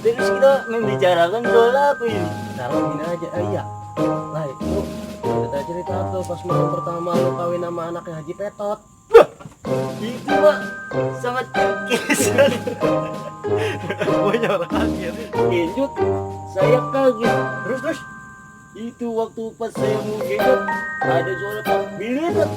Terus kita membicarakan soal apa ini? Sekarang gini aja, iya. Lah itu cerita tuh pas malam pertama lu kawin sama anaknya Haji Petot. Itu mah sangat terkesan. Banyak orang kaget. Genjot, saya kaget. Terus Itu waktu pas saya mau genjot, ada suara Pak Biletak.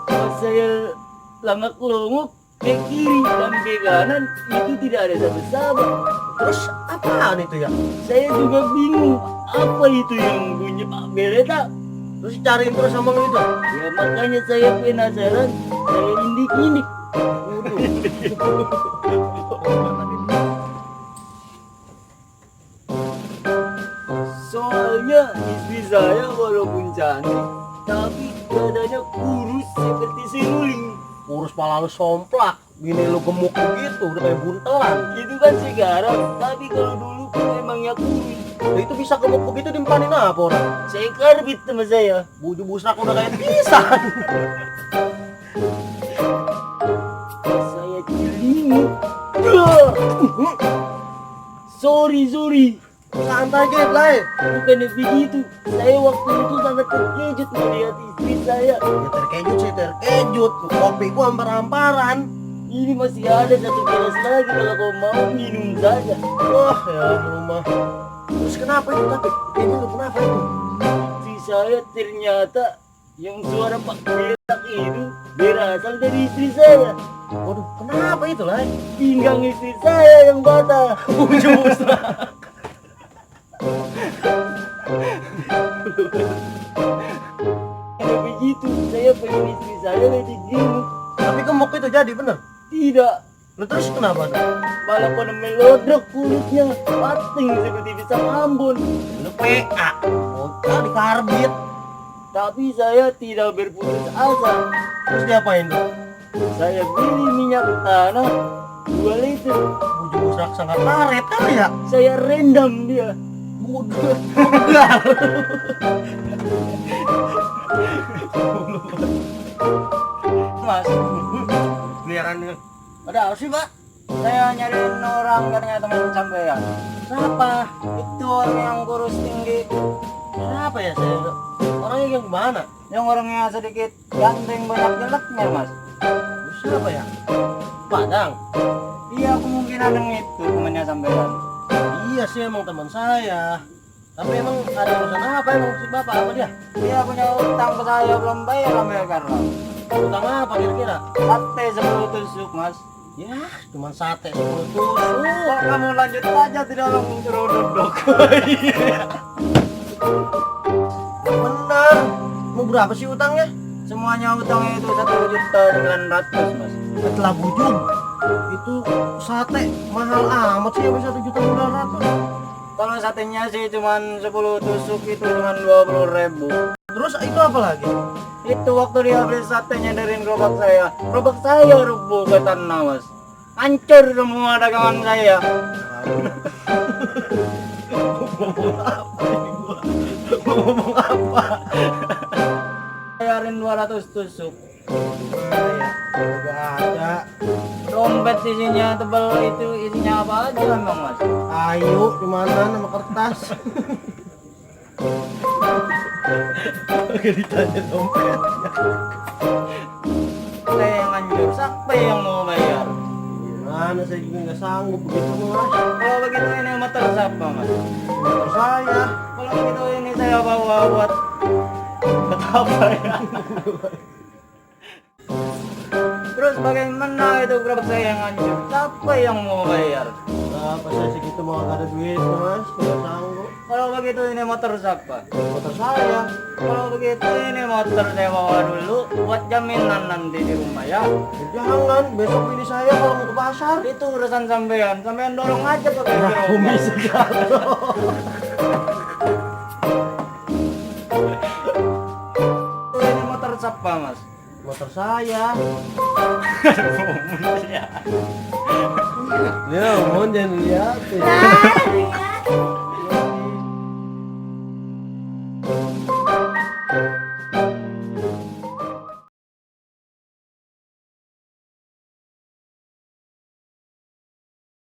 Pas saya langak longok ke kiri dan ke kanan, itu tidak ada siapa-siapa. Terus apaan itu ya? Saya juga bingung, apa itu yang bunyi Pak Biletak? Terus cariin terus sama lu itu. Ya makanya saya penasaran, saya indik-indik. Soalnya istri saya walaupun cantik, tapi badannya kurus seperti seruling. Urus pala lu somplak, bini lu gemuk begitu, udah kayak buntelan. Itu kan sekarang, tapi kalau dulu pun emangnya kurus. Nah, itu bisa gemuk begitu dimpanin apa orang? Saya karbit sama saya. Buju busrak udah kayak pisang. Saya celingut. Sorry. Santai Gep lah. Bukannya begitu. Saya waktu itu sangat terkejut melihat istri saya. Ya terkejut sih terkejut. Kopi gua hampar-hamparan. Ini masih ada satu gelas lagi kalau kau mau minum saja. Wah ya rumah. Terus kenapa itu tapi? Ini lu kenapa itu? Istri saya ternyata yang suara Pak Biletak itu berasal dari istri saya. Waduh, kenapa itu lah? Pinggang istri saya yang patah. Buju busrak. Kalau begitu, saya pengen istri saya lebih gemuk. Tapi gemuk itu jadi bener. Tidak, Lu terus kenapa? malah pada melodrok kulitnya, pating seperti pisang Ambon. Lu PA. Oh, di karbit. Tapi saya tidak berputus asa. Terus diapain tuh? Saya beli minyak tanah 2 liter. Buju busrak sangat karet kali ya. Saya rendam dia. Budak. Mas, Keliarannya. ada apa sih Pak? Saya nyariin orang katanya teman sampean. Siapa? Itu orang yang kurus tinggi, Siapa ya saya? Orangnya yang mana? yang orangnya sedikit ganteng banyak jeleknya Mas. Lu siapa ya? Padang. Iya kemungkinan yang itu temannya sampean. Iya sih emang teman saya. Tapi emang ada urusan apa emang si bapak apa dia? Dia punya utang ke saya belum bayar sampai sekarang. Utang apa kira-kira? Sate 10 tusuk Mas. Ya, cuma sate 10 tusuk. Kok kamu lanjut aja tidak langsung suruh duduk. Bener. Mau berapa sih utangnya? Semuanya utangnya itu 1.900.000 Mas. Setelah bujung. Itu sate mahal amat sih sampai 1.900.000. Kalau satenya sih cuman 10 tusuk itu cuman 20.000. Terus itu apa lagi? Itu waktu dia beli satenya dari gerobak saya rubuh ke tanah Mas. Hancur semua dagangan saya. Ngomong apa? Bayarin 200 tusuk. Gak ada. Dompet isinya tebal itu isinya apa aja emang Mas? Ayo, gimana nama kertas? Oke ditanya dompetnya. Saya yang hancur, siapa yang mau bayar? Gimana saya juga nggak sanggup begitu mas. Kalau begitu ini motor siapa Mas? Motor saya. Kalau begitu ini saya bawa buat apa ya? Terus bagaimana itu gerobak saya yang hancur? Siapa yang mau bayar? Apa saya segitu mau nggak ada duit mas? Nggak sanggup. Kalau begitu ini motor siapa? Motor saya. Kalau begitu ini motor saya bawa dulu buat jaminan nanti di rumah ya. Jangan, besok ini saya kalau mau ke pasar. Itu urusan sampean dorong aja pakai Bumi gerobak. segala. Ini motor siapa Mas? Motor saya. Ya. Ya, mohon jangan lihat.